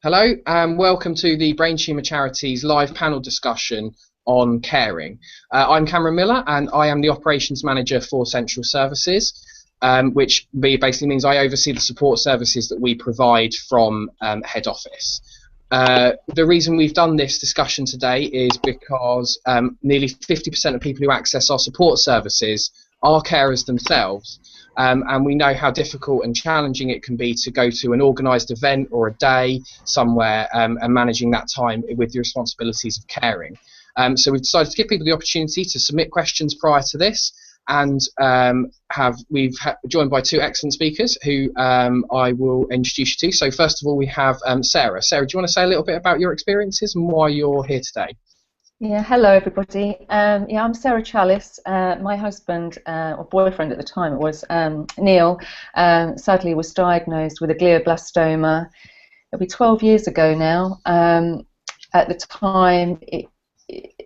Hello and welcome to the Brain Tumour Charities live panel discussion on caring. I'm Cameron Miller and I am the Operations Manager for Central Services, which basically means I oversee the support services that we provide from head office. The reason we've done this discussion today is because nearly 50% of people who access our support services are carers themselves. And we know how difficult and challenging it can be to go to an organised event or a day somewhere and managing that time with the responsibilities of caring. So we've decided to give people the opportunity to submit questions prior to this, and we've joined by two excellent speakers who I will introduce you to. So first of all, we have Sarah. Sarah, do you want to say a little bit about your experiences and why you're here today? Yeah, hello everybody. I'm Sarah Chalice. My husband, or boyfriend at the time, it was Neil, sadly was diagnosed with a glioblastoma. It'll be 12 years ago now. At the time, it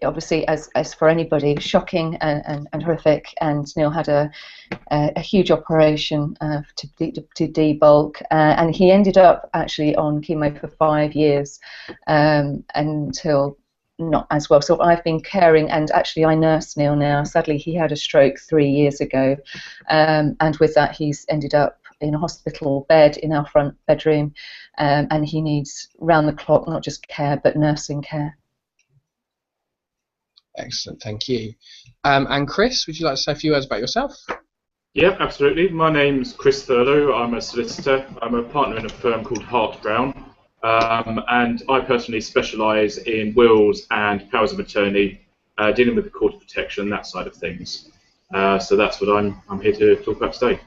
obviously, as for anybody, shocking and horrific. And Neil had a huge operation to debulk, and he ended up actually on chemo for 5 years until not as well. So I've been caring, and actually I nurse Neil now. Sadly, he had a stroke 3 years ago, and with that he's ended up in a hospital bed in our front bedroom, and he needs round the clock, not just care, but nursing care. Excellent, thank you. And Chris, would you like to say a few words about yourself? Yeah, absolutely. My name's Chris Thurlow. I'm a solicitor. I'm a partner in a firm called Hart Brown. And I personally specialise in wills and powers of attorney, dealing with the court of protection, that side of things. So that's what I'm here to talk about today.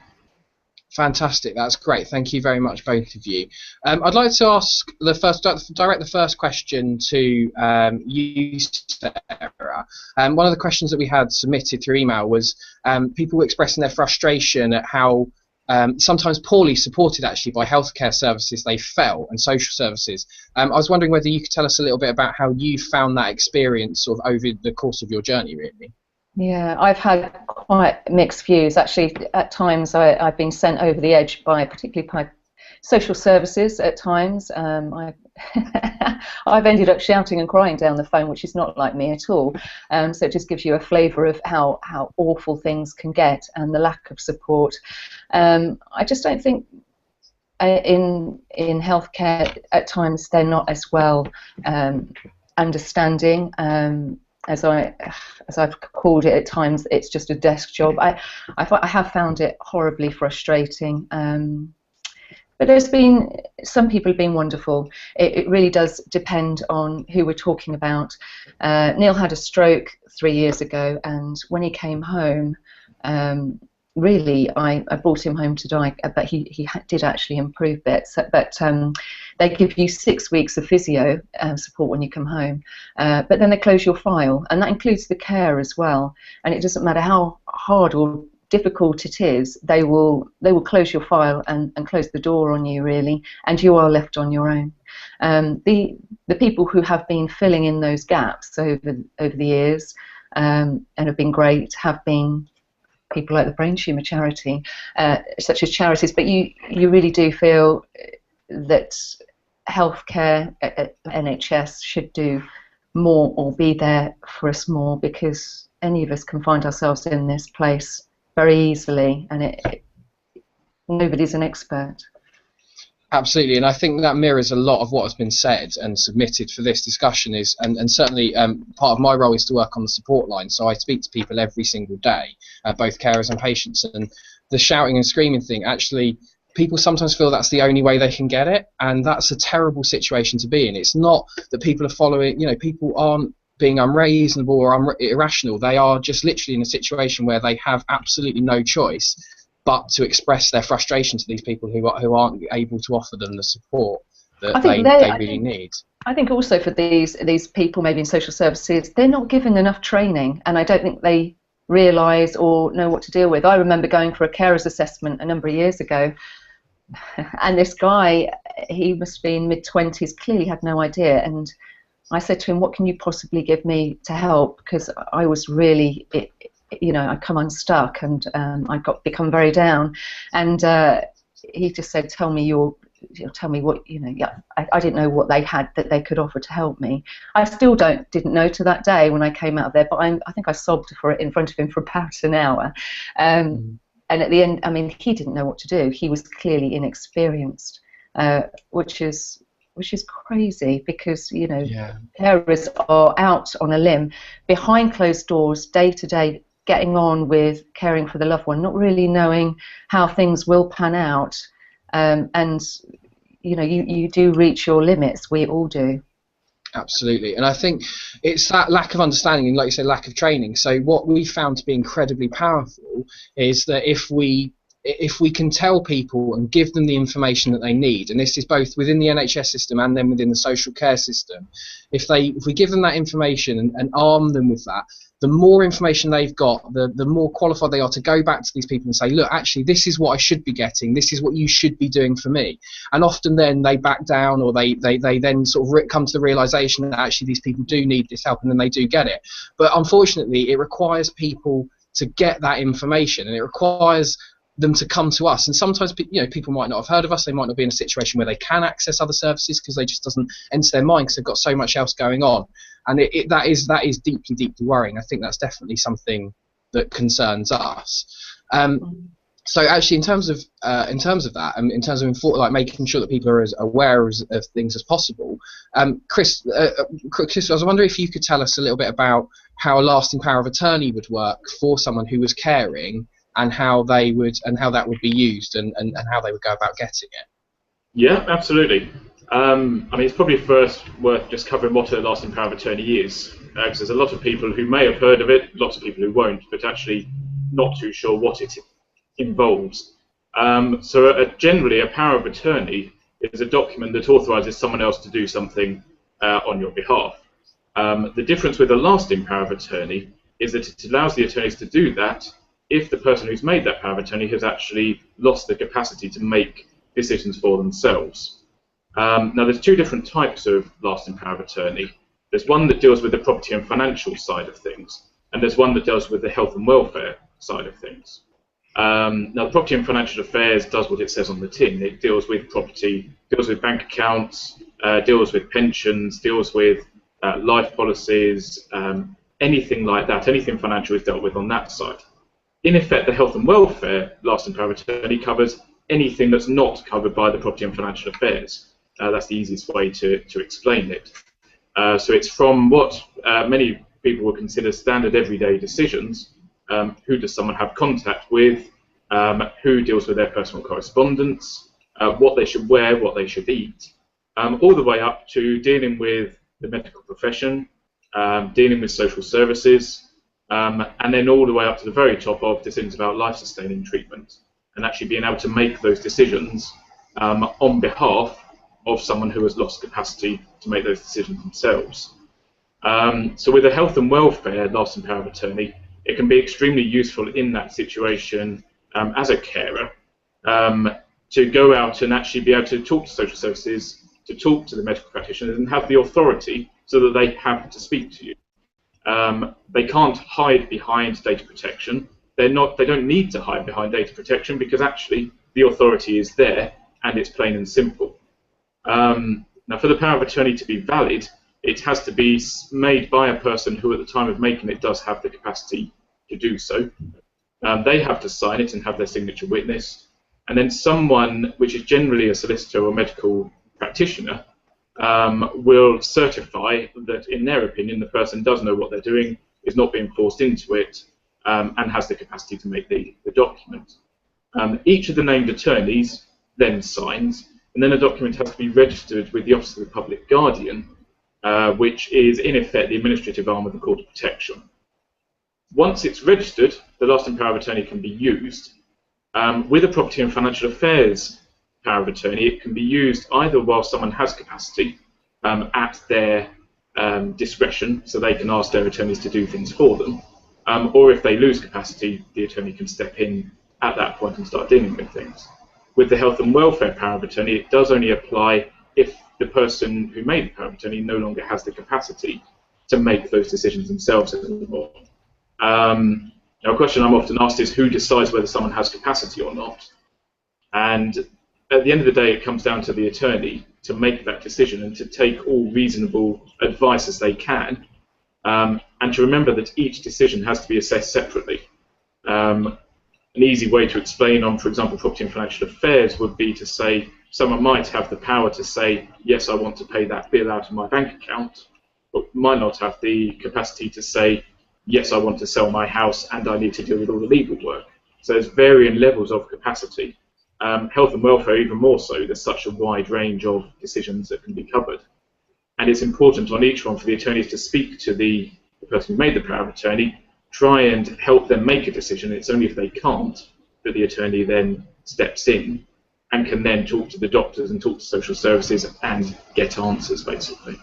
Fantastic, that's great. Thank you very much, both of you. I'd like to ask direct the first question to you, Sarah. One of the questions that we had submitted through email was people expressing their frustration at how sometimes poorly supported actually by healthcare services they felt and social services. I was wondering whether you could tell us a little bit about how you found that experience sort of over the course of your journey, really. Yeah, I've had quite mixed views. Actually, at times I've been sent over the edge particularly by social services at times. I've ended up shouting and crying down the phone, which is not like me at all. So it just gives you a flavour of how awful things can get and the lack of support. I just don't think in healthcare at times they're not as well understanding. As I've called it at times, it's just a desk job. I have found it horribly frustrating. But there's been, some people have been wonderful. It really does depend on who we're talking about. Neil had a stroke 3 years ago, and when he came home, really, I brought him home to die, but he did actually improve bits. But they give you 6 weeks of physio support when you come home, but then they close your file, and that includes the care as well. And it doesn't matter how hard or difficult it is, they will close your file and close the door on you, really, and you are left on your own. The people who have been filling in those gaps over the years and have been great have been people like the Brain Tumour Charity, such as charities, but you really do feel that healthcare at NHS should do more or be there for us more, because any of us can find ourselves in this place very easily, and nobody's an expert. Absolutely, and I think that mirrors a lot of what has been said and submitted for this discussion. And certainly part of my role is to work on the support line, so I speak to people every single day, both carers and patients, and the shouting and screaming thing, actually, people sometimes feel that's the only way they can get it, and that's a terrible situation to be in. It's not that people are following, people aren't being unreasonable or irrational. They are just literally in a situation where they have absolutely no choice but to express their frustration to these people who aren't able to offer them the support that they really need. I think also for these people maybe in social services, they're not given enough training, and I don't think they realise or know what to deal with. I remember going for a carers assessment a number of years ago, and this guy, he must be in mid-20s, clearly had no idea, and I said to him, what can you possibly give me to help? Because I was really, I'd come unstuck, and I become very down. And he just said, tell me your tell me what, yeah, I didn't know what they had that they could offer to help me. I still didn't know to that day when I came out of there, but I think I sobbed for it in front of him for about an hour. And at the end, I mean, he didn't know what to do. He was clearly inexperienced, which is crazy, because carers are out on a limb, behind closed doors, day to day, getting on with caring for the loved one, not really knowing how things will pan out. And you do reach your limits. We all do. Absolutely, and I think it's that lack of understanding and, like you said, lack of training. So what we found to be incredibly powerful is that if we can tell people and give them the information that they need, and this is both within the NHS system and then within the social care system, if we give them that information and arm them with that, the more information they've got, the more qualified they are to go back to these people and say, look, actually, this is what I should be getting, this is what you should be doing for me. And often then they back down, or they then sort of come to the realisation that actually these people do need this help, and then they do get it. But unfortunately, it requires people to get that information, and it requires them to come to us. And sometimes people might not have heard of us, they might not be in a situation where they can access other services because they just doesn't enter their mind because they've got so much else going on. And that is deeply, deeply worrying. I think that's definitely something that concerns us. So actually, in terms of that, in terms of making sure that people are as aware of things as possible, Chris, I was wondering if you could tell us a little bit about how a lasting power of attorney would work for someone who was caring, and how that would be used, and how they would go about getting it. Yeah, absolutely. I mean, it's probably first worth just covering what a lasting power of attorney is, because there's a lot of people who may have heard of it, lots of people who won't, but actually not too sure what it involves. Generally, a power of attorney is a document that authorises someone else to do something on your behalf. The difference with a lasting power of attorney is that it allows the attorneys to do that if the person who's made that power of attorney has actually lost the capacity to make decisions for themselves. Now, there's two different types of lasting power of attorney. There's one that deals with the property and financial side of things, and there's one that deals with the health and welfare side of things. Now, the property and financial affairs does what it says on the tin. It deals with property, deals with bank accounts, deals with pensions, deals with life policies, anything like that. Anything financial is dealt with on that side. In effect, the health and welfare lasting power of attorney covers anything that's not covered by the property and financial affairs. That's the easiest way to explain it. So it's from what many people would consider standard everyday decisions. Who does someone have contact with? Who deals with their personal correspondence? What they should wear, what they should eat, all the way up to dealing with the medical profession, dealing with social services, and then all the way up to the very top of decisions about life-sustaining treatment, and actually being able to make those decisions on behalf of someone who has lost capacity to make those decisions themselves. So with a health and welfare lasting power of attorney, it can be extremely useful in that situation as a carer to go out and actually be able to talk to social services, to talk to the medical practitioners, and have the authority so that they have to speak to you. They can't hide behind data protection. They don't need to hide behind data protection, because actually the authority is there and it's plain and simple. Now, for the power of attorney to be valid, it has to be made by a person who at the time of making it does have the capacity to do so. They have to sign it and have their signature witnessed, and then someone, which is generally a solicitor or medical practitioner, will certify that, in their opinion, the person does know what they're doing, is not being forced into it, and has the capacity to make the document. Each of the named attorneys then signs, and then a document has to be registered with the Office of the Public Guardian, which is in effect the administrative arm of the Court of Protection. Once it's registered, the lasting power of attorney can be used. With a property and financial affairs power of attorney, it can be used either while someone has capacity at their discretion, so they can ask their attorneys to do things for them, or if they lose capacity, the attorney can step in at that point and start dealing with things. With the health and welfare power of attorney, it does only apply if the person who made the power of attorney no longer has the capacity to make those decisions themselves anymore. Now, a question I'm often asked is who decides whether someone has capacity or not? And at the end of the day, it comes down to the attorney to make that decision and to take all reasonable advice as they can, and to remember that each decision has to be assessed separately. An easy way to explain on, for example, property and financial affairs would be to say someone might have the power to say, yes, I want to pay that bill out of my bank account, but might not have the capacity to say, yes, I want to sell my house and I need to deal with all the legal work. So there's varying levels of capacity. Health and welfare even more so. There's such a wide range of decisions that can be covered. And it's important on each one for the attorneys to speak to the person who made the power of attorney, try and help them make a decision. It's only if they can't that the attorney then steps in and can then talk to the doctors and talk to social services and get answers, basically.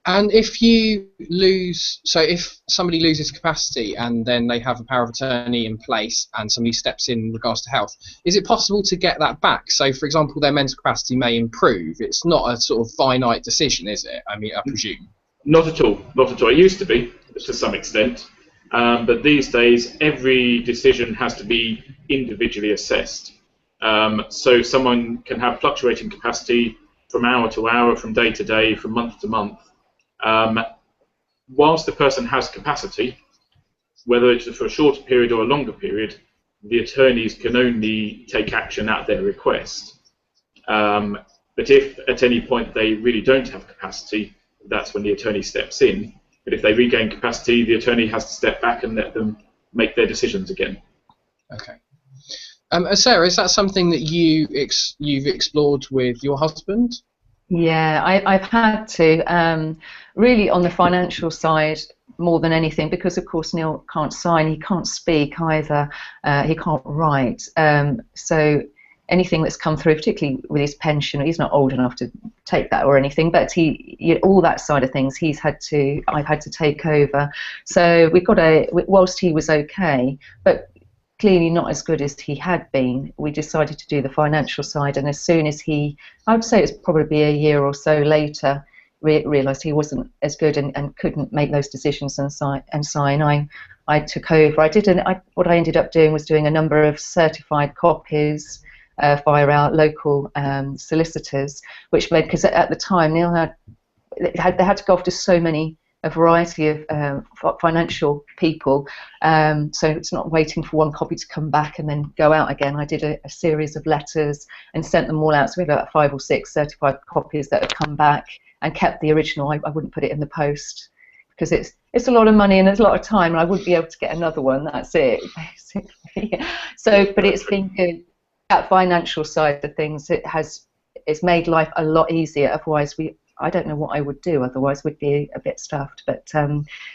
And if you lose, so if somebody loses capacity and then they have a power of attorney in place and somebody steps in regards to health, is it possible to get that back? So, for example, their mental capacity may improve. It's not a sort of finite decision, is it? I mean, I presume. Not at all. Not at all. It used to be, to some extent. But these days, every decision has to be individually assessed. So someone can have fluctuating capacity from hour to hour, from day to day, from month to month. Whilst the person has capacity, whether it's for a shorter period or a longer period, the attorneys can only take action at their request. But if at any point they really don't have capacity, that's when the attorney steps in. But if they regain capacity, the attorney has to step back and let them make their decisions again. Okay. Sarah, is that something that you've explored with your husband? Yeah, I've had to, really on the financial side more than anything, because of course Neil can't sign, he can't speak either, he can't write, so anything that's come through, particularly with his pension, he's not old enough to take that or anything, but all that side of things I've had to take over. So we've got whilst he was okay, but clearly not as good as he had been, we decided to do the financial side, and as soon as I would say it's probably a year or so later, realised he wasn't as good and couldn't make those decisions and sign, I took over. What I ended up doing was doing a number of certified copies via our local solicitors, which made, because at the time Neil they had to go after a variety of financial people, so it's not waiting for one copy to come back and then go out again. I did a series of letters and sent them all out, so we had about 5 or 6 certified copies that have come back, and kept the original. I wouldn't put it in the post because it's a lot of money and there's a lot of time, and I wouldn't be able to get another one. That's it, basically. So, but it's been good. That financial side of things, it's made life a lot easier. Otherwise, I don't know what I would do. Otherwise, we'd be a bit stuffed. But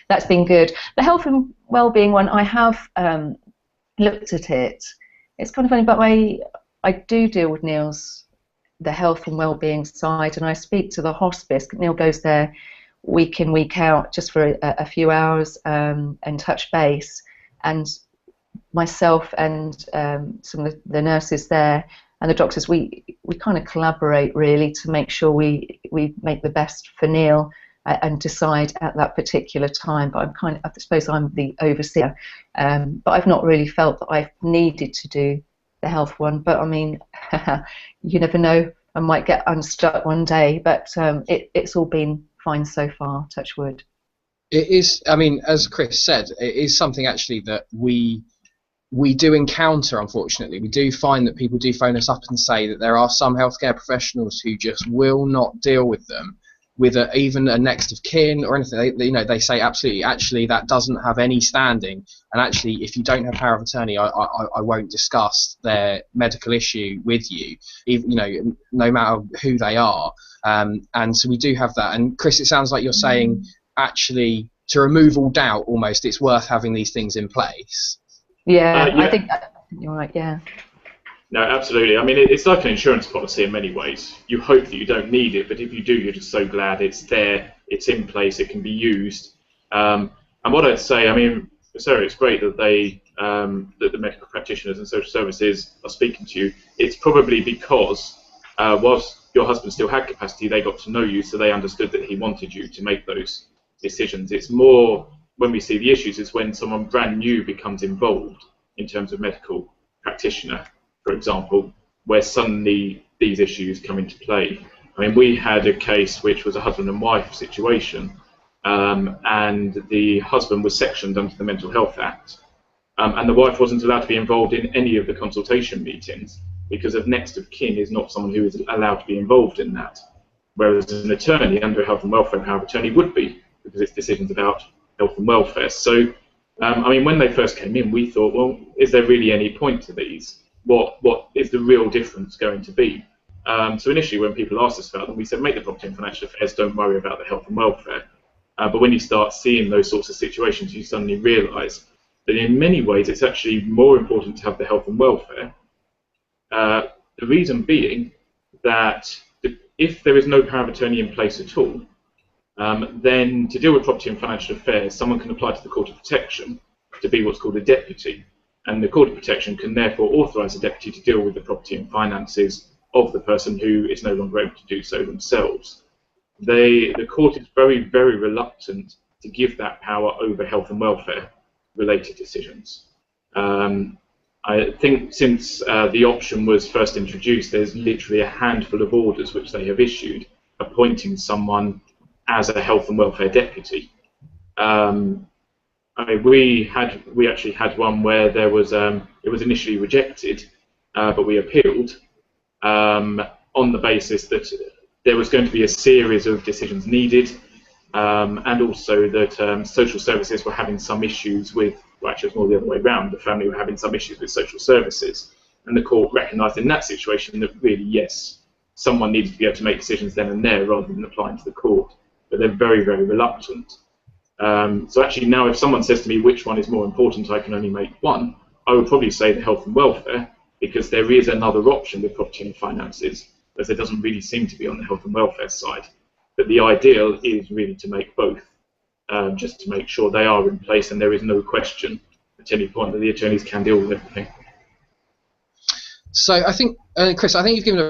that's been good. The health and well-being one, I have looked at it. It's kind of funny, but I do deal with the health and well-being side, and I speak to the hospice. Neil goes there week in, week out, just for a few hours and touch base. And myself and some of the nurses there and the doctors, we kind of collaborate really to make sure we make the best for Neil and decide at that particular time. But I suppose I'm the overseer, but I've not really felt that I've needed to do the health one. But I mean, you never know, I might get unstuck one day, but it's all been fine so far, touch wood. It is, I mean, as Chris said, it is something actually that we do encounter, unfortunately. We do find that people do phone us up and say that there are some healthcare professionals who just will not deal with them with even a next of kin or anything. They say absolutely, actually that doesn't have any standing, and actually if you don't have power of attorney, I won't discuss their medical issue with you, even, no matter who they are. And so we do have that. And Chris, it sounds like you're saying actually to remove all doubt, almost, it's worth having these things in place. Yeah. I think you're right. Yeah. No, absolutely. I mean, it's like an insurance policy in many ways. You hope that you don't need it, but if you do, you're just so glad it's there, it's in place, it can be used. And what I'd say, I mean, Sarah, it's great that that the medical practitioners and social services are speaking to you. It's probably because whilst your husband still had capacity, they got to know you, so they understood that he wanted you to make those decisions. It's more when we see the issues is when someone brand new becomes involved in terms of medical practitioner, for example, where suddenly these issues come into play. I mean, we had a case which was a husband and wife situation, and the husband was sectioned under the Mental Health Act, and the wife wasn't allowed to be involved in any of the consultation meetings because of next of kin is not someone who is allowed to be involved in that, whereas an attorney under a health and welfare power of attorney would be, because it's decisions about health and welfare. So, I mean, when they first came in, we thought, well, is there really any point to these? What is the real difference going to be? So initially, when people asked us about them, we said, make the property and financial affairs, don't worry about the health and welfare. But when you start seeing those sorts of situations, you suddenly realise that in many ways it's actually more important to have the health and welfare. The reason being that if there is no power of attorney in place at all, then to deal with property and financial affairs, someone can apply to the Court of Protection to be what's called a deputy. And the Court of Protection can therefore authorise a deputy to deal with the property and finances of the person who is no longer able to do so themselves. The court is very, very reluctant to give that power over health and welfare related decisions. I think since the option was first introduced, there's literally a handful of orders which they have issued appointing someone as a health and welfare deputy. I mean, we actually had one where there was it was initially rejected, but we appealed on the basis that there was going to be a series of decisions needed, and also that social services were having some issues with, well, actually it was more the other way around, the family were having some issues with social services, and the court recognised in that situation that really, yes, someone needed to be able to make decisions then and there rather than applying to the court, but they're very, very reluctant. So actually now if someone says to me which one is more important, I can only make one, I would probably say the health and welfare, because there is another option with property and finances, as there doesn't really seem to be on the health and welfare side. But the ideal is really to make both, just to make sure they are in place and there is no question at any point that the attorneys can deal with everything. So I think, Chris, I think you've given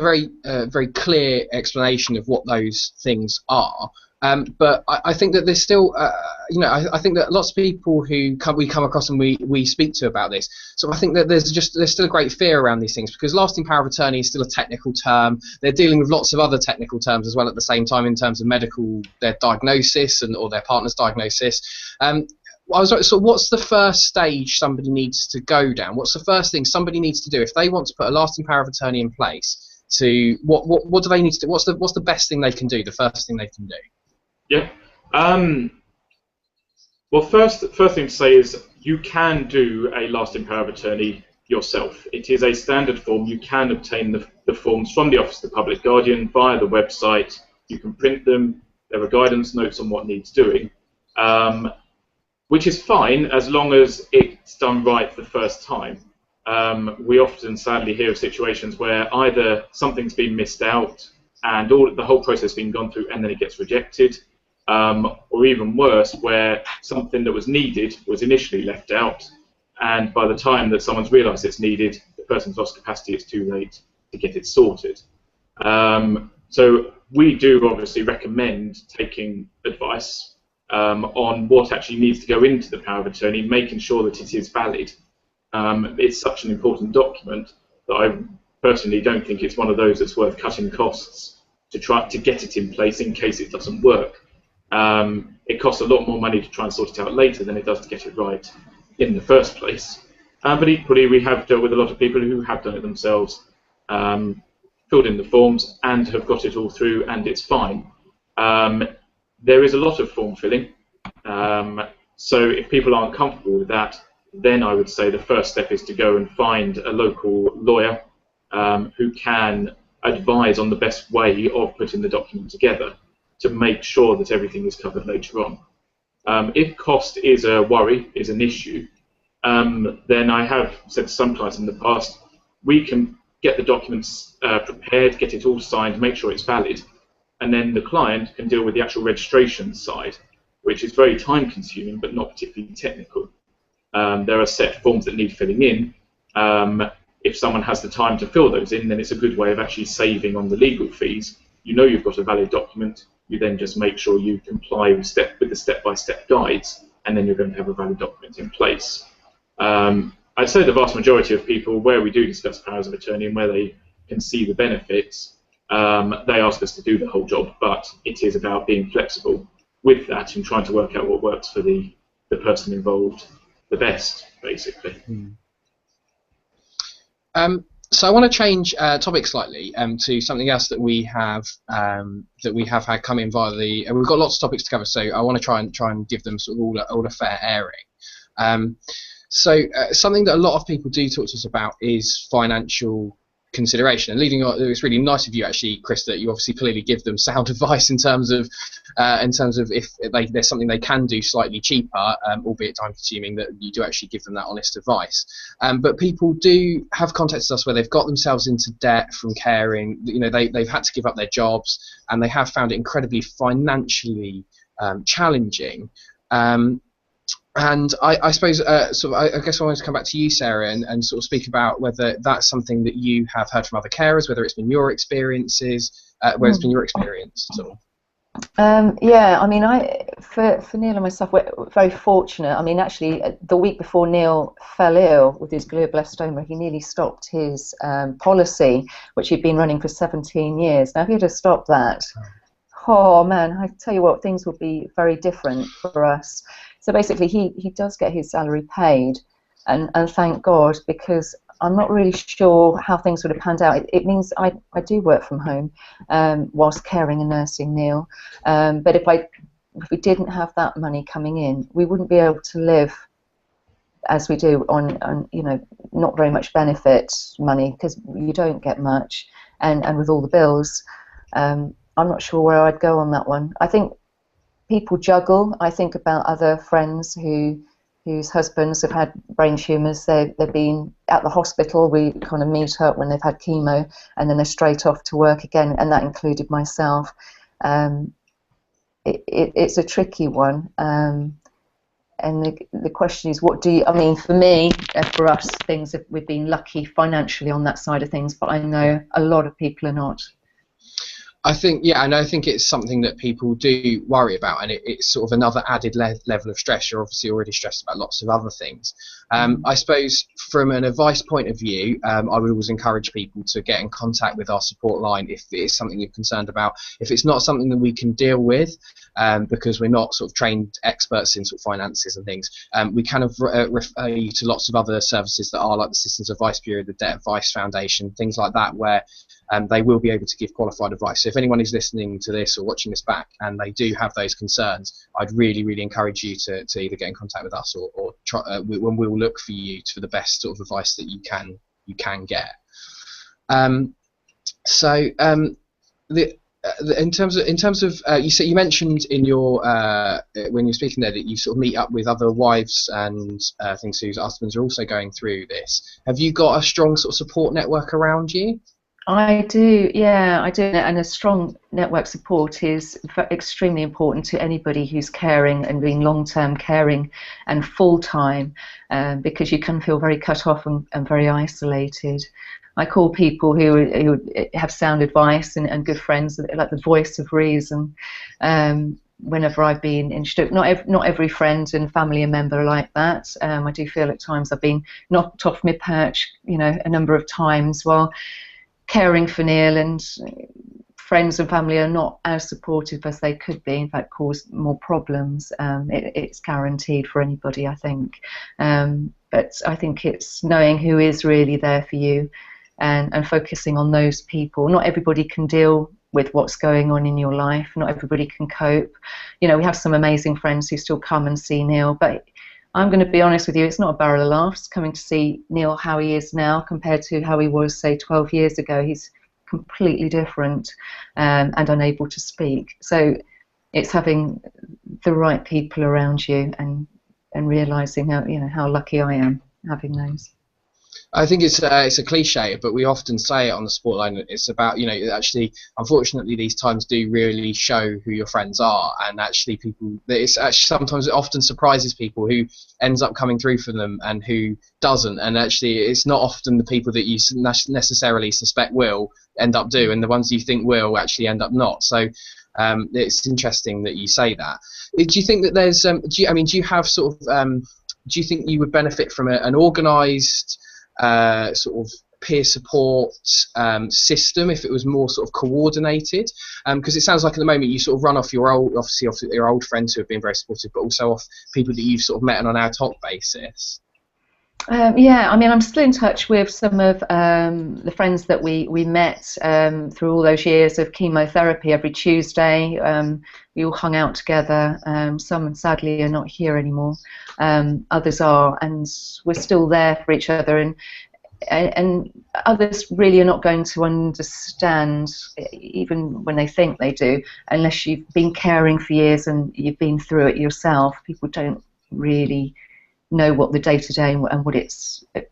a very clear explanation of what those things are. But I think that there's still, I think that lots of people who we come across and we speak to about this. So I think that there's still a great fear around these things, because lasting power of attorney is still a technical term. They're dealing with lots of other technical terms as well at the same time in terms of their diagnosis or their partner's diagnosis. So what's the first stage somebody needs to go down? What's the first thing somebody needs to do if they want to put a lasting power of attorney in place? What do they need to do? What's the best thing they can do? The first thing they can do? Yeah. Well, first thing to say is you can do a lasting power of attorney yourself. It is a standard form. You can obtain the forms from the Office of the Public Guardian via the website. You can print them. There are guidance notes on what needs doing, which is fine as long as it's done right the first time. We often sadly hear of situations where either something's been missed out and the whole process has been gone through and then it gets rejected, or even worse, where something that was needed was initially left out, and by the time that someone's realised it's needed, the person's lost capacity, it's too late to get it sorted. So we do obviously recommend taking advice on what actually needs to go into the power of attorney, making sure that it is valid. It's such an important document that I personally don't think it's one of those that's worth cutting costs to try to get it in place in case it doesn't work. It costs a lot more money to try and sort it out later than it does to get it right in the first place. But equally, we have dealt with a lot of people who have done it themselves, filled in the forms and have got it all through, and it's fine. There is a lot of form filling, so if people aren't comfortable with that, then I would say the first step is to go and find a local lawyer who can advise on the best way of putting the document together to make sure that everything is covered later on. If cost is a worry, is an issue, then I have said to some clients in the past, we can get the documents prepared, get it all signed, make sure it's valid, and then the client can deal with the actual registration side, which is very time consuming but not particularly technical. There are set forms that need filling in. If someone has the time to fill those in, then it's a good way of actually saving on the legal fees. You know you've got a valid document, you then just make sure you comply with the step-by-step guides, and then you're going to have a valid document in place. I'd say the vast majority of people, where we do discuss powers of attorney and where they can see the benefits, they ask us to do the whole job. But it is about being flexible with that and trying to work out what works for the person involved the best, basically. So I want to change topic slightly to something else that we have had come in via the. We've got lots of topics to cover, so I want to try and give them sort of all a fair airing. So something that a lot of people do talk to us about is financial consideration. And leading on, it's really nice of you actually, Chris, that you obviously clearly give them sound advice in terms of if there's something they can do slightly cheaper, albeit time consuming, that you do actually give them that honest advice. But people do have contacted us where they've got themselves into debt from caring. You know, they've had to give up their jobs and they have found it incredibly financially challenging. And I suppose, I guess I wanted to come back to you, Sarah, and sort of speak about whether that's something that you have heard from other carers, whether it's been your experiences, whether it's been your experience at all. Yeah, I mean, for Neil and myself, we're very fortunate. I mean, actually, the week before Neil fell ill with his glioblastoma, he nearly stopped his policy, which he'd been running for 17 years. Now, if he had stopped that, oh man, I tell you what, things would be very different for us. So basically, he does get his salary paid, and thank God, because I'm not really sure how things would have panned out. It means I do work from home whilst caring and nursing Neil. But if we didn't have that money coming in, we wouldn't be able to live as we do on you know, not very much benefit money, because you don't get much, and with all the bills, I'm not sure where I'd go on that one. I think people juggle. I think about other friends whose husbands have had brain tumours. They've been at the hospital. We kind of meet up when they've had chemo, and then they're straight off to work again, and that included myself. It's a tricky one. And the question is, what do you, I mean, for me, for us, we've been lucky financially on that side of things, but I know a lot of people are not. I think, yeah, and I think it's something that people do worry about, and it's sort of another added level of stress. You're obviously already stressed about lots of other things. I suppose from an advice point of view, I would always encourage people to get in contact with our support line if it is something you're concerned about. If it's not something that we can deal with, because we're not sort of trained experts in sort of finances and things, we kind of refer you to lots of other services that are like the Citizens Advice Bureau, the Debt Advice Foundation, things like that, where they will be able to give qualified advice. So if anyone is listening to this or watching this back and they do have those concerns, I'd really, really encourage you to either get in contact with us or try, when we'll look for you for the best sort of advice that you can get. In terms of you mentioned in your when you're speaking there that you sort of meet up with other wives and things whose husbands are also going through this. Have you got a strong sort of support network around you? I do, yeah, I do, and a strong network support is extremely important to anybody who's caring and being long-term caring and full-time, because you can feel very cut off and very isolated. I call people who have sound advice and good friends, like the voice of reason. Whenever I've been in Stoke, not every friend and family member are like that. I do feel at times I've been knocked off my perch, you know, a number of times while caring for Neil, and friends and family are not as supportive as they could be, in fact cause more problems. It's guaranteed for anybody, I think. But I think it's knowing who is really there for you and focusing on those people. Not everybody can deal with what's going on in your life. Not everybody can cope. You know, we have some amazing friends who still come and see Neil, but I'm going to be honest with you, it's not a barrel of laughs coming to see Neil how he is now compared to how he was, say, 12 years ago. He's completely different and unable to speak. So it's having the right people around you and realising how lucky I am having those. I think it's a cliche, but we often say it on the support line. It's about, you know, actually, unfortunately, these times do really show who your friends are, and actually, it's actually sometimes it often surprises people who ends up coming through for them and who doesn't. And actually, it's not often the people that you necessarily suspect will end up do, and the ones you think will actually end up not. So it's interesting that you say that. Do you think that there's? Do you have sort of? Do you think you would benefit from an organised sort of peer support system if it was more sort of coordinated? Because it sounds like at the moment you sort of run off your old friends who have been very supportive, but also off people that you've sort of met on an ad hoc basis. Yeah, I mean, I'm still in touch with some of the friends that we met through all those years of chemotherapy. Every Tuesday, we all hung out together. Some, sadly, are not here anymore. Others are, and we're still there for each other. And others really are not going to understand, even when they think they do, unless you've been caring for years and you've been through it yourself. People don't really know what the day-to-day and what it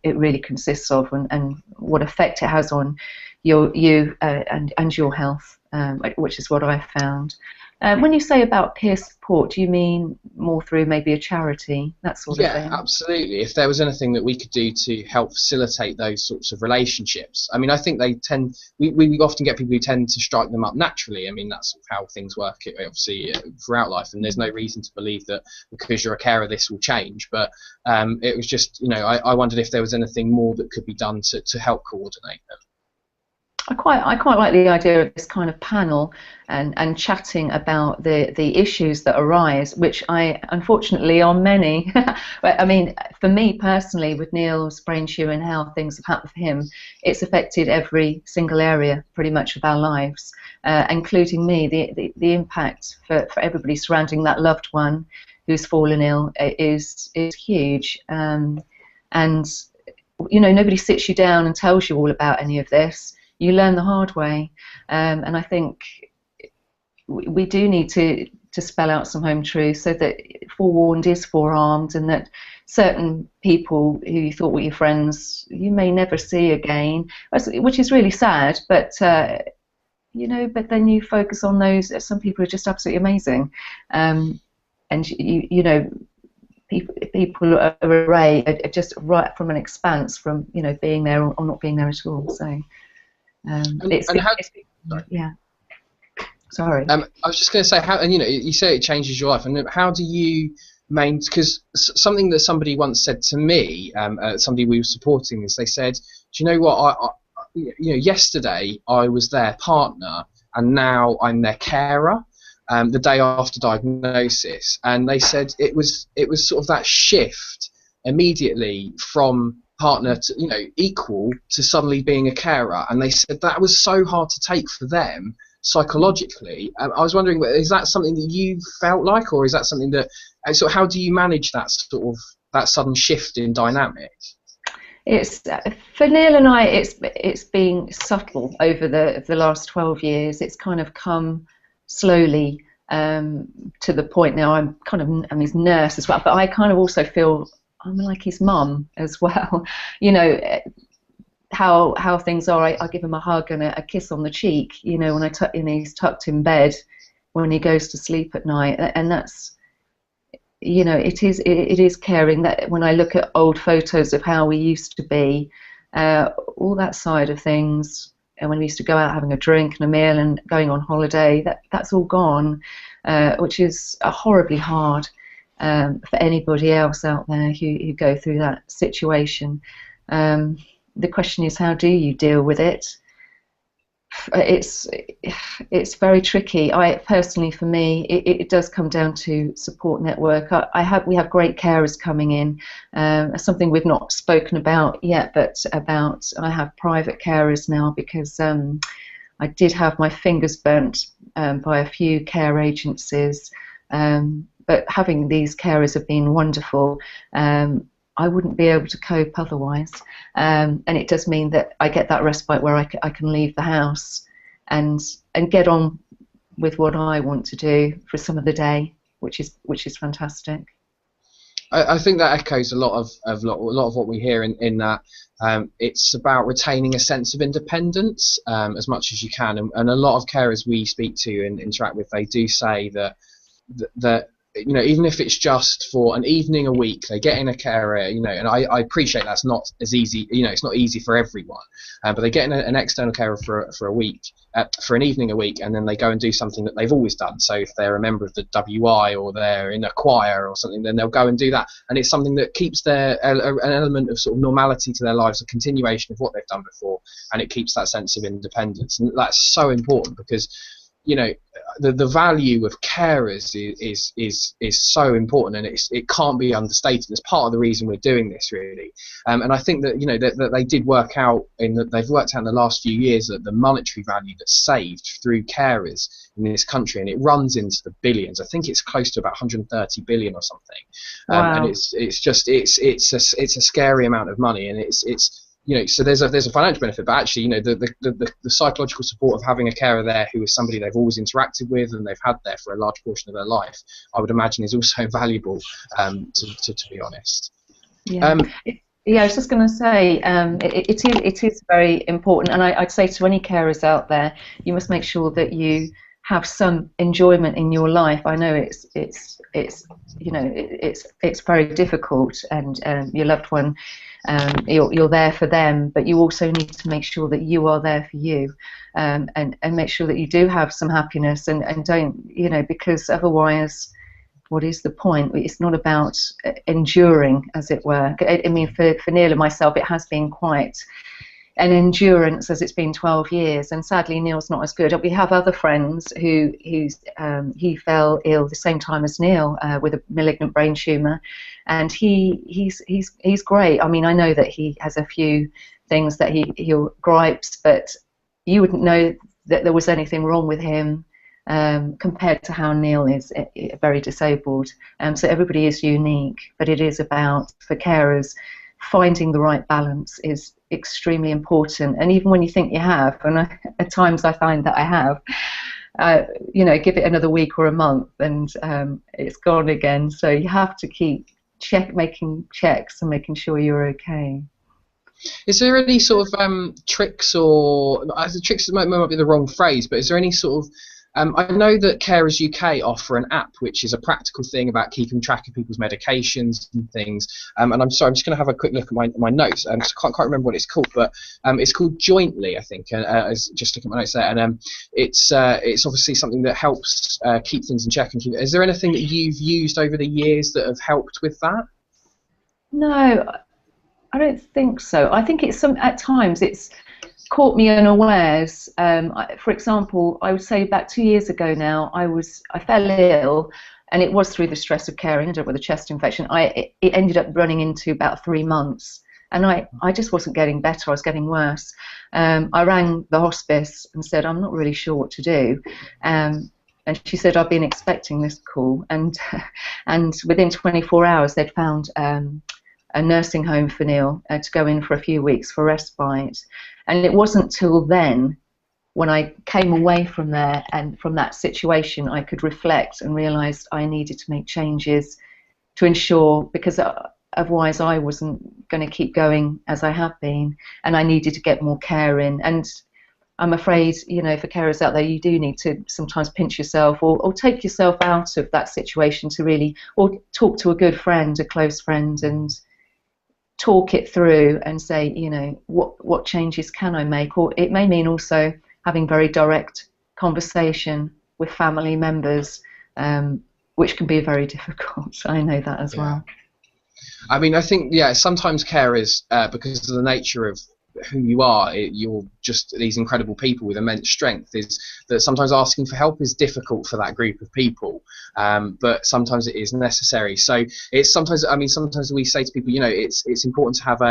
really consists of, and what effect it has on you and your health, which is what I've found. When you say about peer support, do you mean more through maybe a charity, that sort of thing? Yeah, absolutely. If there was anything that we could do to help facilitate those sorts of relationships. I mean, I think we often get people who tend to strike them up naturally. I mean, that's how things work, obviously, throughout life, and there's no reason to believe that because you're a carer this will change. But it was just, I wondered if there was anything more that could be done to help coordinate them. I quite like the idea of this kind of panel and chatting about the issues that arise, which unfortunately are many. But I mean, for me personally, with Neil's brain tumour and how things have happened for him, it's affected every single area pretty much of our lives, including me. The impact for everybody surrounding that loved one who's fallen ill is huge, and nobody sits you down and tells you all about any of this. You learn the hard way, and I think we do need to spell out some home truths so that forewarned is forearmed, and that certain people who you thought were your friends you may never see again, which is really sad. But but then you focus on those. Some people are just absolutely amazing, and people are array are just right from an expanse from being there or not being there at all. So. Yeah. Sorry. I was just going to say how, and you say it changes your life, and how do you maintain? Because something that somebody once said to me, somebody we were supporting, is they said, "Do you know what? Yesterday I was their partner, and now I'm their carer." The day after diagnosis, and they said it was sort of that shift immediately from partner to equal to suddenly being a carer, and they said that was so hard to take for them psychologically. I was wondering, is that something that you felt like, or is that something that how do you manage that that sudden shift in dynamic? It's for Neil and I, it's been subtle over the last 12 years. It's kind of come slowly to the point now I'm his nurse as well, but I kind of also feel I'm like his mum as well. How things are. I give him a hug and a kiss on the cheek. When he's tucked in bed when he goes to sleep at night, and that's it is caring. That when I look at old photos of how we used to be, all that side of things, and when we used to go out having a drink and a meal and going on holiday, that's all gone, which is horribly hard. For anybody else out there who go through that situation. The question is, how do you deal with it? It's very tricky. Personally, for me, it does come down to support network. We have great carers coming in. Something we've not spoken about yet, but I have private carers now because I did have my fingers burnt by a few care agencies. But having these carers have been wonderful. I wouldn't be able to cope otherwise. And it does mean that I get that respite where I can leave the house and get on with what I want to do for some of the day, which is fantastic. I think that echoes a lot of what we hear in that. It's about retaining a sense of independence as much as you can, and a lot of carers we speak to and interact with, they do say that you know, even if it's just for an evening a week, they get in a carer, you know, and I appreciate that's not as easy, you know, it's not easy for everyone, but they get in an external carer for a week, for an evening a week, and then they go and do something that they've always done. So if they're a member of the WI or they're in a choir or something, then they'll go and do that, and it's something that keeps an element of sort of normality to their lives, a continuation of what they've done before, and it keeps that sense of independence, and that's so important because, you know, the value of carers is so important, and it can't be understated. It's part of the reason we're doing this, really. And I think that, you know, that they did work out they've worked out in the last few years that the monetary value that's saved through carers in this country, and it runs into the billions. I think it's close to about 130 billion or something. Wow. And it's a scary amount of money, and it's you know, so there's a financial benefit, but actually, you know, the psychological support of having a carer there who is somebody they've always interacted with and they've had there for a large portion of their life, I would imagine is also valuable, to be honest. Yeah. Yeah, I was just going to say, it is very important, and I'd say to any carers out there, you must make sure that you have some enjoyment in your life. I know it's you know, it's very difficult, and your loved one, you're there for them, but you also need to make sure that you are there for you, and make sure that you do have some happiness, and don't, you know, because otherwise, what is the point? It's not about enduring, as it were. I mean, for Neil and myself, it has been quite an endurance, as it's been 12 years, and sadly Neil's not as good. We have other friends he fell ill the same time as Neil, with a malignant brain tumour, and he's great. I mean, I know that he has a few things that he'll gripes, but you wouldn't know that there was anything wrong with him, compared to how Neil is very disabled. So everybody is unique, but it is about, for carers, finding the right balance is extremely important. And even when you think you have, and at times I find that I have, you know, give it another week or a month and it's gone again. So you have to keep making checks and making sure you're okay. Is there any sort of tricks, or tricks might be the wrong phrase, but is there any sort of I know that Carers UK offer an app which is a practical thing about keeping track of people's medications and things. And I'm sorry, I'm just going to have a quick look at my notes. I can't remember what it's called, but it's called Jointly, I think. Just looking at my notes there, and it's obviously something that helps keep things in check. Is there anything that you've used over the years that have helped with that? No, I don't think so. I think at times it's caught me unawares. For example, I would say about 2 years ago now, I fell ill, and it was through the stress of caring. I ended up with a chest infection. It ended up running into about 3 months, and I just wasn't getting better. I was getting worse. I rang the hospice and said, I'm not really sure what to do. And she said, I've been expecting this call, and within 24 hours they'd found a nursing home for Neil to go in for a few weeks for respite. And it wasn't till then, when I came away from there and from that situation, I could reflect and realise I needed to make changes to ensure, because otherwise I wasn't going to keep going as I have been, and I needed to get more care in. And I'm afraid, you know, for carers out there, you do need to sometimes pinch yourself or take yourself out of that situation to really, or talk to a good friend, a close friend, and talk it through and say, you know, what changes can I make? Or it may mean also having very direct conversation with family members, which can be very difficult. I know that as well. I mean, I think, sometimes carers, because of the nature of who you are, you're just these incredible people with immense strength, is that sometimes asking for help is difficult for that group of people, but sometimes it is necessary. So it's sometimes we say to people, you know, it's important to have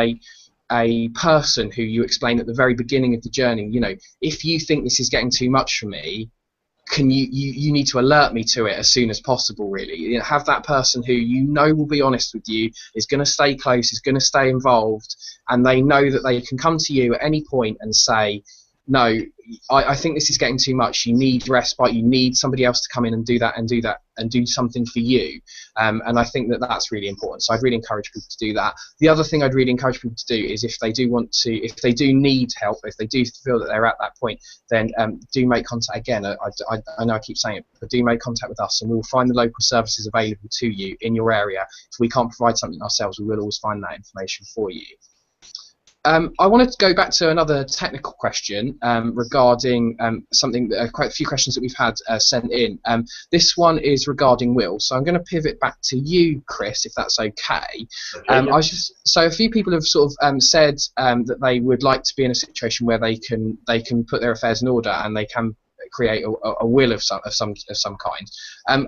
a person who you explain at the very beginning of the journey, you know, if you think this is getting too much for me, you need to alert me to it as soon as possible, really. You know, have that person who you know will be honest with you, is going to stay close, is going to stay involved, and they know that they can come to you at any point and say, no, I think this is getting too much. You need respite. You need somebody else to come in and do that and do something for you. And I think that that's really important. So I'd really encourage people to do that. The other thing I'd really encourage people to do is if they do need help, if they do feel that they're at that point, then do make contact again. I know I keep saying it, but do make contact with us, and we'll find the local services available to you in your area. If we can't provide something ourselves, we will always find that information for you. I wanted to go back to another technical question regarding something, quite a few questions that we've had sent in. This one is regarding wills, so I'm going to pivot back to you, Chris, if that's okay. Yeah. So a few people have sort of said that they would like to be in a situation where they can put their affairs in order and they can create a will of some kind.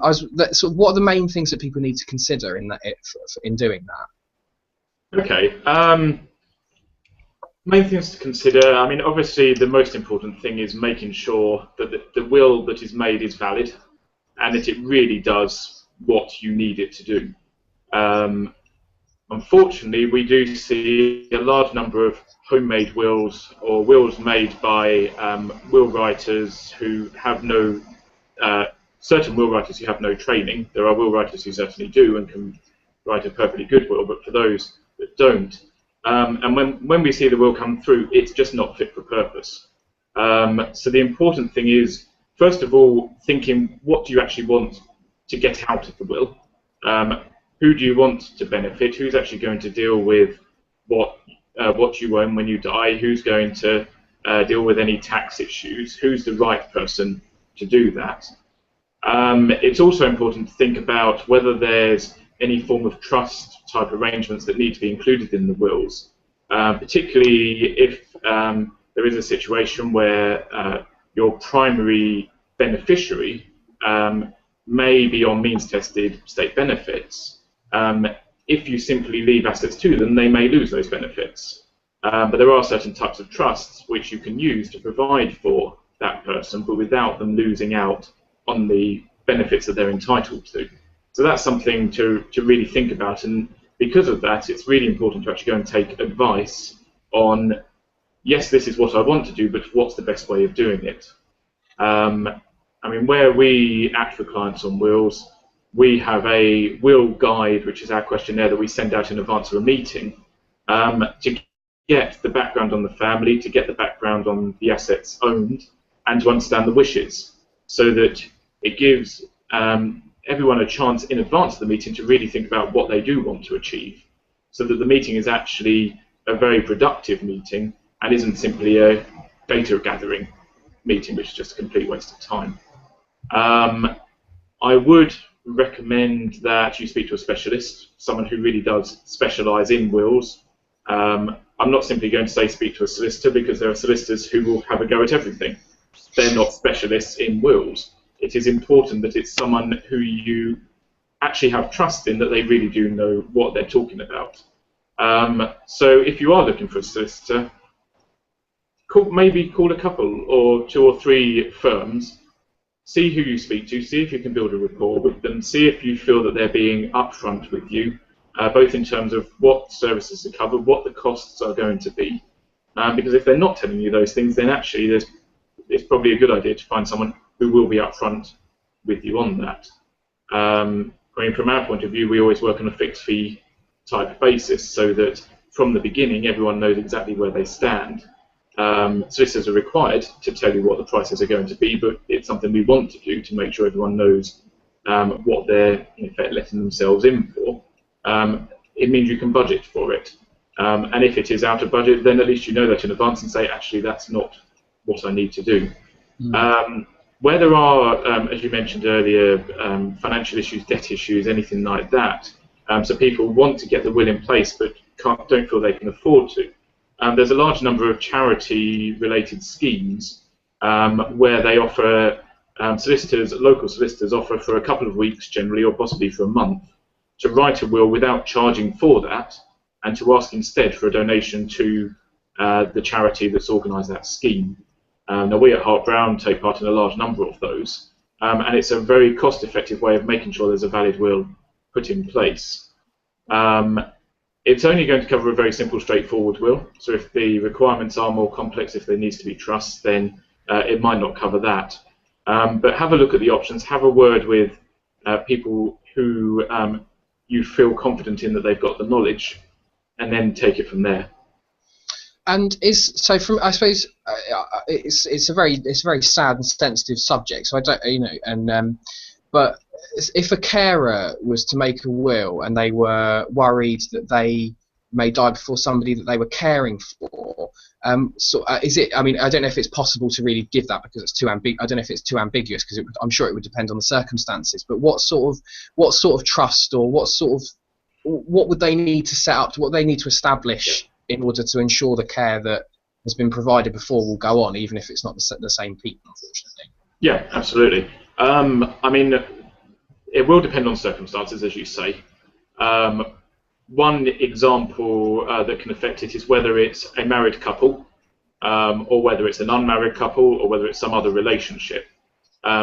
What are the main things that people need to consider in doing that? Okay. Main things to consider, I mean, obviously the most important thing is making sure that the will that is made is valid and that it really does what you need it to do. Unfortunately, we do see a large number of homemade wills or wills made by will writers who have no, certain will writers who have no training. There are will writers who certainly do and can write a perfectly good will, but for those that don't, and when we see the will come through, it's just not fit for purpose. So the important thing is, first of all, thinking what do you actually want to get out of the will? Who do you want to benefit? Who's actually going to deal with what you own when you die? Who's going to deal with any tax issues? Who's the right person to do that? It's also important to think about whether there's any form of trust type arrangements that need to be included in the wills, particularly if there is a situation where your primary beneficiary may be on means-tested state benefits. If you simply leave assets to them, they may lose those benefits. But there are certain types of trusts which you can use to provide for that person, but without them losing out on the benefits that they're entitled to. So that's something to really think about, and because of that, it's really important to actually go and take advice on, yes, this is what I want to do, but what's the best way of doing it? I mean, where we act for clients on wills, we have a will guide, which is our questionnaire that we send out in advance of a meeting, to get the background on the family, to get the background on the assets owned, and to understand the wishes, so that it gives everyone a chance in advance of the meeting to really think about what they do want to achieve, so that the meeting is actually a very productive meeting and isn't simply a data gathering meeting, which is just a complete waste of time. I would recommend that you speak to a specialist, someone who really does specialise in wills. I'm not simply going to say speak to a solicitor, because there are solicitors who will have a go at everything. They're not specialists in wills. It is important that it's someone who you actually have trust in, that they really do know what they're talking about. So if you are looking for a solicitor, maybe call a couple or 2 or 3 firms, see who you speak to, see if you can build a rapport with them, see if you feel that they're being upfront with you, both in terms of what services are covered, what the costs are going to be. Because if they're not telling you those things, then actually it's probably a good idea to find someone who will be upfront with you on that. I mean, from our point of view, we always work on a fixed fee type basis, so that from the beginning everyone knows exactly where they stand. Solicitors are required to tell you what the prices are going to be, but it's something we want to do to make sure everyone knows what they're in effect letting themselves in for. It means you can budget for it. And if it is out of budget, then at least you know that in advance and say, actually, that's not what I need to do. Where there are, as you mentioned earlier, financial issues, debt issues, anything like that, so people want to get the will in place but don't feel they can afford to. There's a large number of charity-related schemes where they offer, local solicitors offer for a couple of weeks generally, or possibly for a month, to write a will without charging for that, and to ask instead for a donation to the charity that's organised that scheme. Now, we at Hart Brown take part in a large number of those, and it's a very cost-effective way of making sure there's a valid will put in place. It's only going to cover a very simple, straightforward will. So if the requirements are more complex, if there needs to be trust, then it might not cover that. But have a look at the options. Have a word with people who you feel confident in that they've got the knowledge, and then take it from there. And I suppose it's a very sad and sensitive subject. So I don't, but if a carer was to make a will and they were worried that they may die before somebody that they were caring for, is it? I mean, I don't know if it's possible to really give that because it's I don't know if it's too ambiguous because I'm sure it would depend on the circumstances. But what sort of trust or what would they need to set up? What they need to establish in order to ensure the care that has been provided before will go on, even if it's not the same people, unfortunately. Yeah, absolutely. I mean, it will depend on circumstances, as you say. One example that can affect it is whether it's a married couple, or whether it's an unmarried couple, or whether it's some other relationship.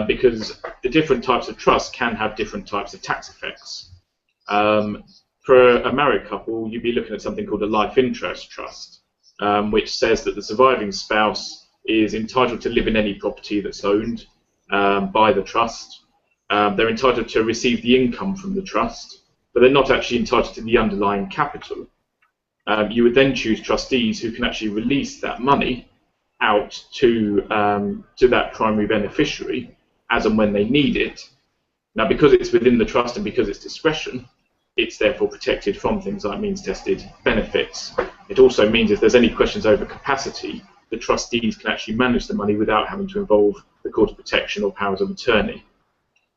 Because the different types of trust can have different types of tax effects. For a married couple, you'd be looking at something called a life interest trust, which says that the surviving spouse is entitled to live in any property that's owned by the trust. They're entitled to receive the income from the trust, but they're not actually entitled to the underlying capital. You would then choose trustees who can actually release that money out to that primary beneficiary as and when they need it. Now, because it's within the trust and because it's discretion, it's therefore protected from things like means-tested benefits. It also means if there's any questions over capacity, the trustees can actually manage the money without having to involve the court of protection or powers of attorney.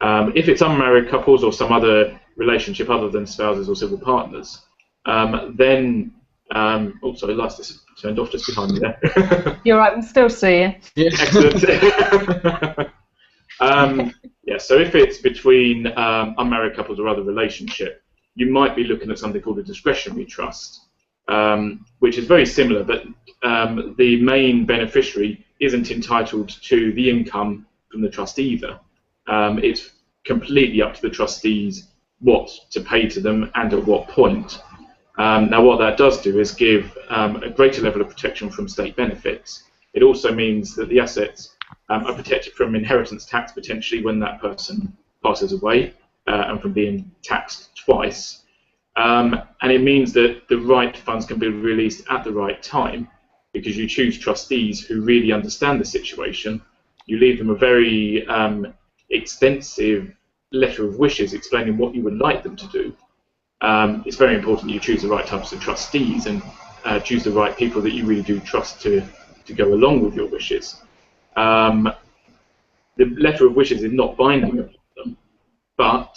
If it's unmarried couples or some other relationship other than spouses or civil partners, then sorry, lights just turned off just behind me there. You're right, I'm still seeing. Yeah. Excellent. Yeah, so if it's between unmarried couples or other relationship, you might be looking at something called a discretionary trust, which is very similar, but the main beneficiary isn't entitled to the income from the trust either. It's completely up to the trustees what to pay to them and at what point. Now, what that does do is give a greater level of protection from state benefits. It also means that the assets are protected from inheritance tax potentially when that person passes away and from being taxed twice. And it means that the right funds can be released at the right time because you choose trustees who really understand the situation. You leave them a very extensive letter of wishes explaining what you would like them to do. It's very important that you choose the right types of trustees and choose the right people that you really do trust to go along with your wishes. The letter of wishes is not binding upon them, but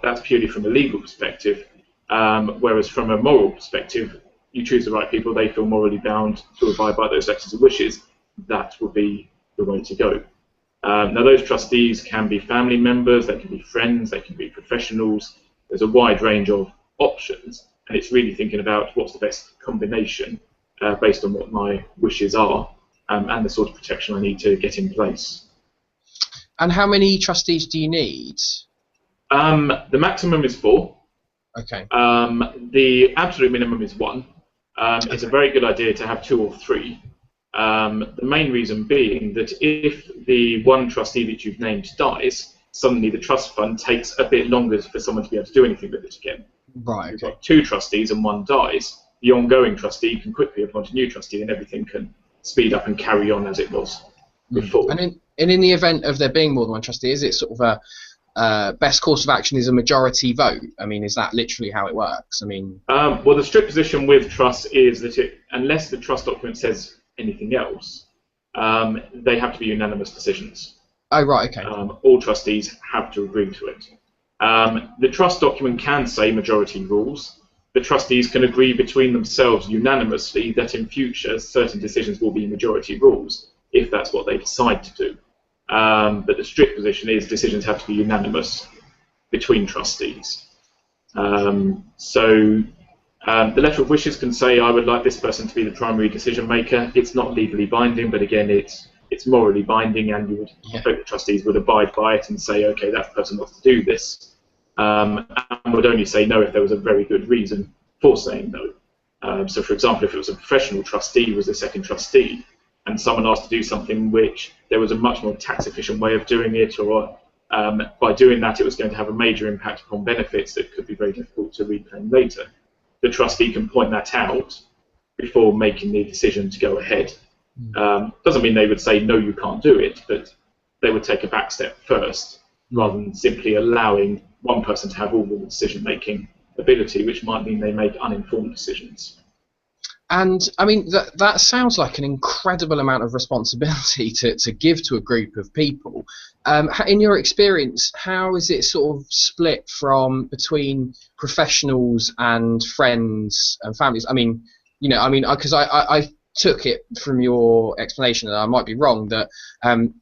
that's purely from a legal perspective, whereas from a moral perspective, you choose the right people, they feel morally bound to abide by those letters of wishes, that would be the way to go. Now, those trustees can be family members, they can be friends, they can be professionals. There's a wide range of options, and it's really thinking about what's the best combination based on what my wishes are and the sort of protection I need to get in place. And how many trustees do you need? The maximum is 4. Okay. The absolute minimum is 1. It's a very good idea to have 2 or 3. The main reason being that if the one trustee that you've named dies, suddenly the trust fund takes a bit longer for someone to be able to do anything with it again. Right. Okay. You've got 2 trustees and 1 dies, the ongoing trustee can quickly appoint a new trustee and everything can speed up and carry on as it was before. And in the event of there being more than one trustee, is it sort of a best course of action is a majority vote? I mean, is that literally how it works? I mean, well, the strict position with trust is that unless the trust document says anything else, they have to be unanimous decisions. Oh, right, okay. All trustees have to agree to it. The trust document can say majority rules. The trustees can agree between themselves unanimously that in future certain decisions will be majority rules, if that's what they decide to do. But the strict position is decisions have to be unanimous between trustees. The letter of wishes can say, I would like this person to be the primary decision maker. It's not legally binding, but again, it's morally binding, and you would hope the trustees would abide by it and say, okay, that person wants to do this, and would only say no if there was a very good reason for saying no. So, for example, if it was a professional trustee who was the second trustee, and someone asked to do something which there was a much more tax efficient way of doing it, or by doing that it was going to have a major impact upon benefits that could be very difficult to reclaim later, the trustee can point that out before making the decision to go ahead. Doesn't mean they would say, no, you can't do it, but they would take a back step first, rather than simply allowing one person to have all the decision-making ability, which might mean they make uninformed decisions. And I mean, that sounds like an incredible amount of responsibility to give to a group of people. In your experience, how is it sort of split between professionals and friends and families? I mean, because I took it from your explanation, and I might be wrong, that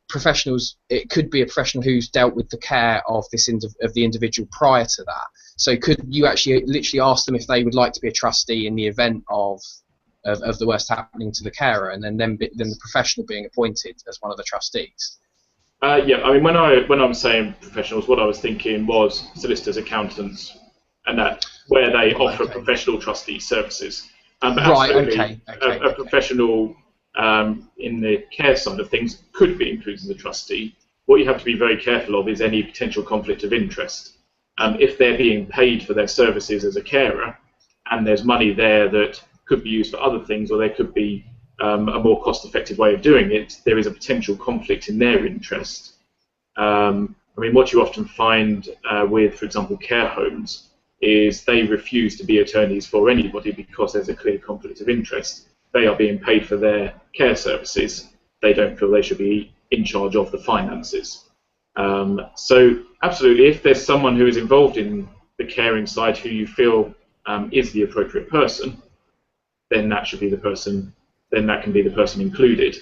professionals, it could be a professional who's dealt with the care of the individual prior to that. So could you actually literally ask them if they would like to be a trustee in the event of the worst happening to the carer, and then the professional being appointed as one of the trustees? Yeah, I mean, when I was saying professionals, what I was thinking was solicitors, accountants, and that where they offer professional trustee services. But absolutely, a professional in the care side of things could be included as a trustee. What you have to be very careful of is any potential conflict of interest. If they're being paid for their services as a carer, and there's money there that could be used for other things, or there could be a more cost-effective way of doing it, there is a potential conflict in their interest. I mean, what you often find with, for example, care homes, is they refuse to be attorneys for anybody because there's a clear conflict of interest. They are being paid for their care services. They don't feel they should be in charge of the finances. So absolutely, if there's someone who is involved in the caring side who you feel is the appropriate person, then that should be the person. Then that can be the person included.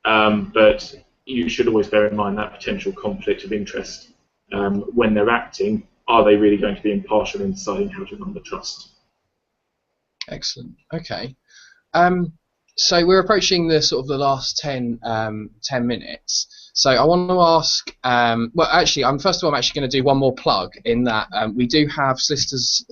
But you should always bear in mind that potential conflict of interest when they're acting. Are they really going to be impartial in deciding how to run the trust? Excellent. Okay. So we're approaching the last 10 minutes. So I want to ask, well, actually, first of all, I'm actually going to do one more plug in that we do have solicitors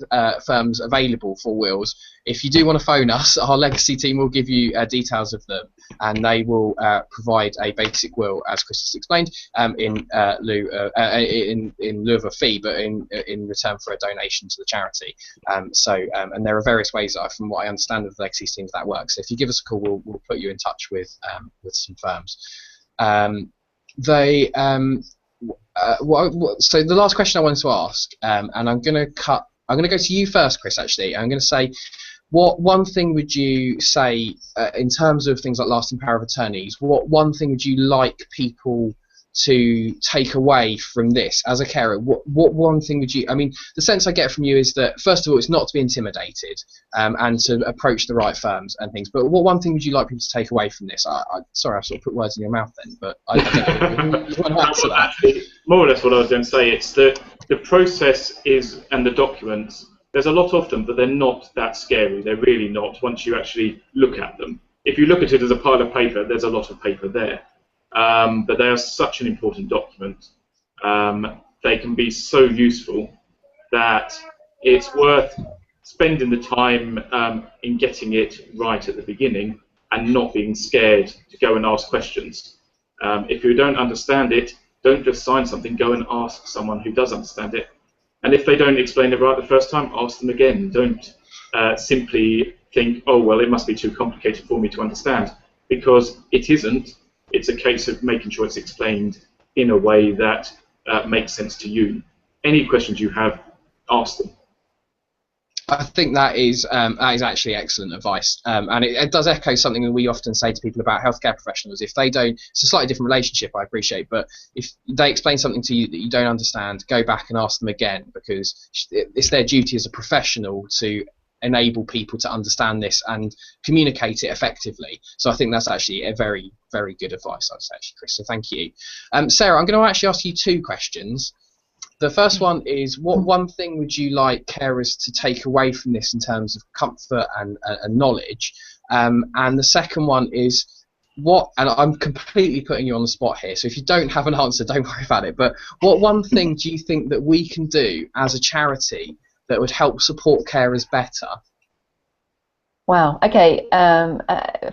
firms available for wills. If you do want to phone us, our legacy team will give you details of them, and they will provide a basic will, as Chris has explained, in lieu of a fee, but in return for a donation to the charity. And there are various ways, from what I understand of the legacy teams, that works. So if you give us a call, we'll put you in touch with some firms. So the last question I wanted to ask, and I'm going to go to you first, Chris. Actually, I'm going to say, what one thing would you say in terms of things like lasting power of attorneys? What one thing would you like people to take away from this as a carer? What one thing would you? I mean, the sense I get from you is that first of all, it's not to be intimidated and to approach the right firms and things. But what one thing would you like people to take away from this? Sorry, I sort of put words in your mouth then, but I don't know. You want to answer that? Actually, more or less what I was going to say. It's that the process and the documents. There's a lot of them, but they're not that scary. They're really not. Once you actually look at them, if you look at it as a pile of paper, there's a lot of paper there. But they are such an important document. They can be so useful that it's worth spending the time in getting it right at the beginning and not being scared to go and ask questions. If you don't understand it, don't just sign something, go and ask someone who does understand it. And if they don't explain it right the first time, ask them again. Don't simply think, oh, well, it must be too complicated for me to understand, because it isn't. It's a case of making sure it's explained in a way that makes sense to you. Any questions you have, ask them. I think that is actually excellent advice, and it does echo something that we often say to people about healthcare professionals. If they don't, it's a slightly different relationship, I appreciate, but if they explain something to you that you don't understand, go back and ask them again, because it's their duty as a professional to enable people to understand this and communicate it effectively. So I think that's actually a very, very good advice, I'd say, actually, Chris. So thank you. Sarah, I'm going to actually ask you two questions. The first one is, what one thing would you like carers to take away from this in terms of comfort and knowledge? And the second one is, and I'm completely putting you on the spot here, so if you don't have an answer, don't worry about it, but what one thing do you think that we can do as a charity that would help support carers better Wow. Okay.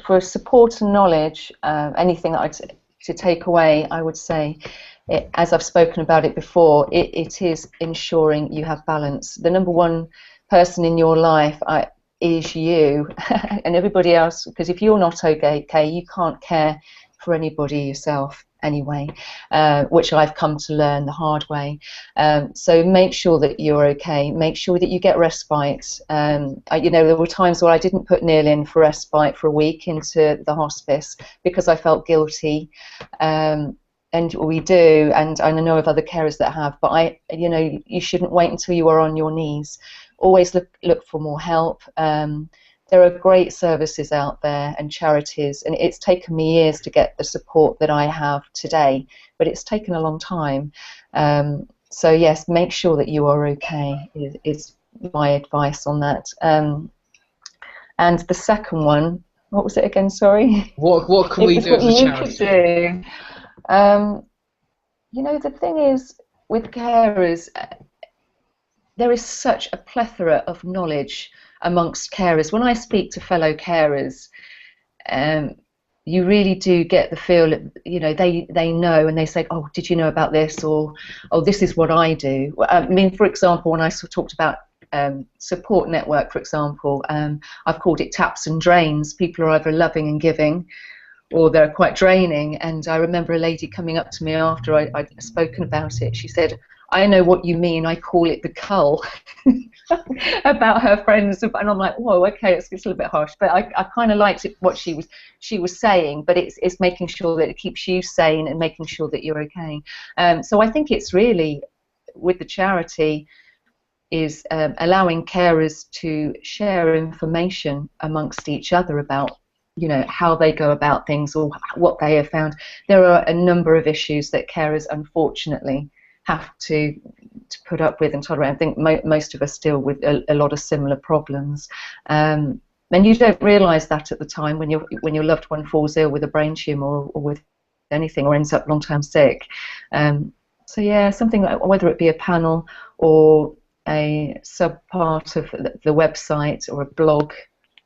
For support and knowledge, anything that to take away, I would say, as I've spoken about it before, it is ensuring you have balance. The number one person in your life is you, and everybody else. Because if you're not okay, you can't care for anybody yourself anyway, which I've come to learn the hard way. So make sure that you're okay. Make sure that you get respite. There were times where I didn't put Neil in for respite for a week into the hospice because I felt guilty. And we do, and I know of other carers that have, but you shouldn't wait until you are on your knees. Always look for more help. There are great services out there and charities, and it's taken me years to get the support that I have today, but it's taken a long time. So yes, make sure that you are okay is my advice on that. And the second one, what was it again? Sorry. What can we do as a charity? The thing is, with carers, there is such a plethora of knowledge amongst carers. When I speak to fellow carers, you really do get the feel that, they know, and they say, oh, did you know about this? Or, oh, this is what I do. I mean, for example, when I talked about support network, for example, I've called it taps and drains. People are either loving and giving, or they're quite draining. And I remember a lady coming up to me after I'd spoken about it. She said, I know what you mean, I call it the cull, about her friends. And I'm like, whoa, okay, it's a little bit harsh. But I kind of liked what she was saying, but it's making sure that it keeps you sane and making sure that you're okay. So I think it's really, with the charity, is allowing carers to share information amongst each other about how they go about things or what they have found. There are a number of issues that carers unfortunately have to put up with and tolerate. I think most of us deal with a lot of similar problems, and you don't realise that at the time when your loved one falls ill with a brain tumour or with anything, or ends up long-term sick. So yeah, something like, whether it be a panel or a sub-part of the website or a blog,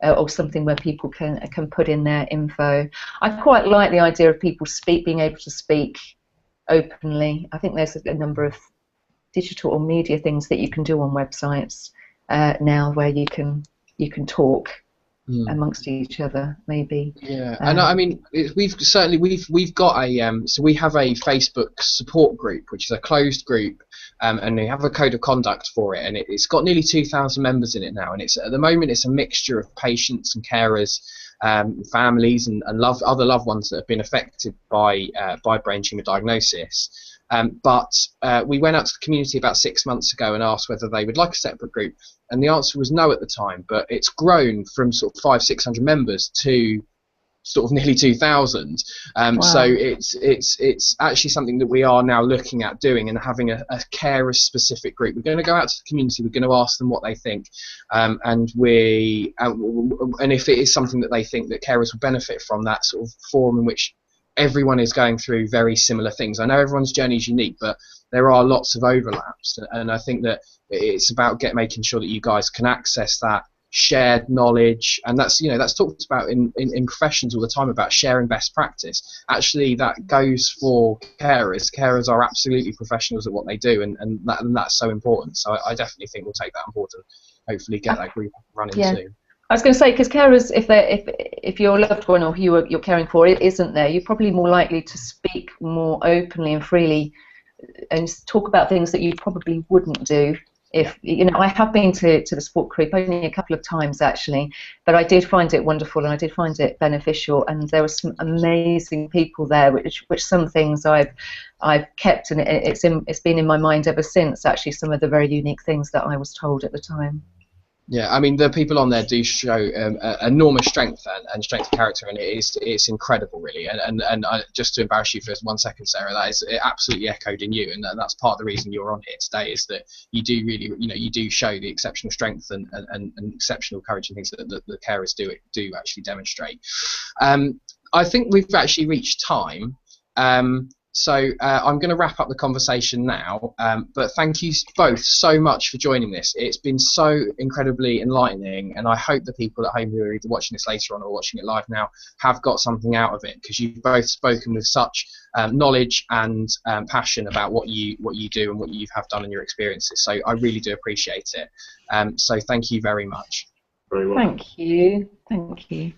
or something where people can put in their info. I quite like the idea of people being able to speak openly. I think there's a number of digital or media things that you can do on websites now, where you can talk amongst each other, maybe. Yeah, and I mean, we've got so we have a Facebook support group, which is a closed group, and we have a code of conduct for it, and it's got nearly 2,000 members in it now, and at the moment it's a mixture of patients and carers, families and other loved ones that have been affected by brain tumour diagnosis. But we went out to the community about 6 months ago and asked whether they would like a separate group, and the answer was no at the time. But it's grown from sort of 500-600 members to sort of nearly 2,000. Wow. So it's actually something that we are now looking at doing, and having a carer specific group. We're going to go out to the community. We're going to ask them what they think, and if it is something that they think that carers will benefit from, that sort of forum in which everyone is going through very similar things. I know everyone's journey is unique, but there are lots of overlaps, and I think that it's about making sure that you guys can access that shared knowledge, and that's talked about in professions all the time, about sharing best practice. Actually, that goes for carers. Carers are absolutely professionals at what they do, and that's so important. So I definitely think we'll take that on board and hopefully get that group running soon. I was going to say, because carers, if your loved one or who you're caring for isn't there, you're probably more likely to speak more openly and freely and talk about things that you probably wouldn't do. If I have been to the support group only a couple of times actually, but I did find it wonderful and I did find it beneficial, and there were some amazing people there, which some things I've kept, and it's been in my mind ever since. Actually, some of the very unique things that I was told at the time. Yeah, I mean, the people on there do show enormous strength and strength of character, and it's incredible, really. And just to embarrass you for 1 second, Sarah, that is absolutely echoed in you, and that's part of the reason you're on here today, is that you do really, you do show the exceptional strength and exceptional courage and things that the carers do actually demonstrate. I think we've actually reached time. So I'm going to wrap up the conversation now, but thank you both so much for joining this. It's been so incredibly enlightening, and I hope the people at home who are either watching this later on or watching it live now have got something out of it, because you've both spoken with such knowledge and passion about what you do and what you have done in your experiences. So I really do appreciate it. So thank you very much. Very well. Thank you. Thank you.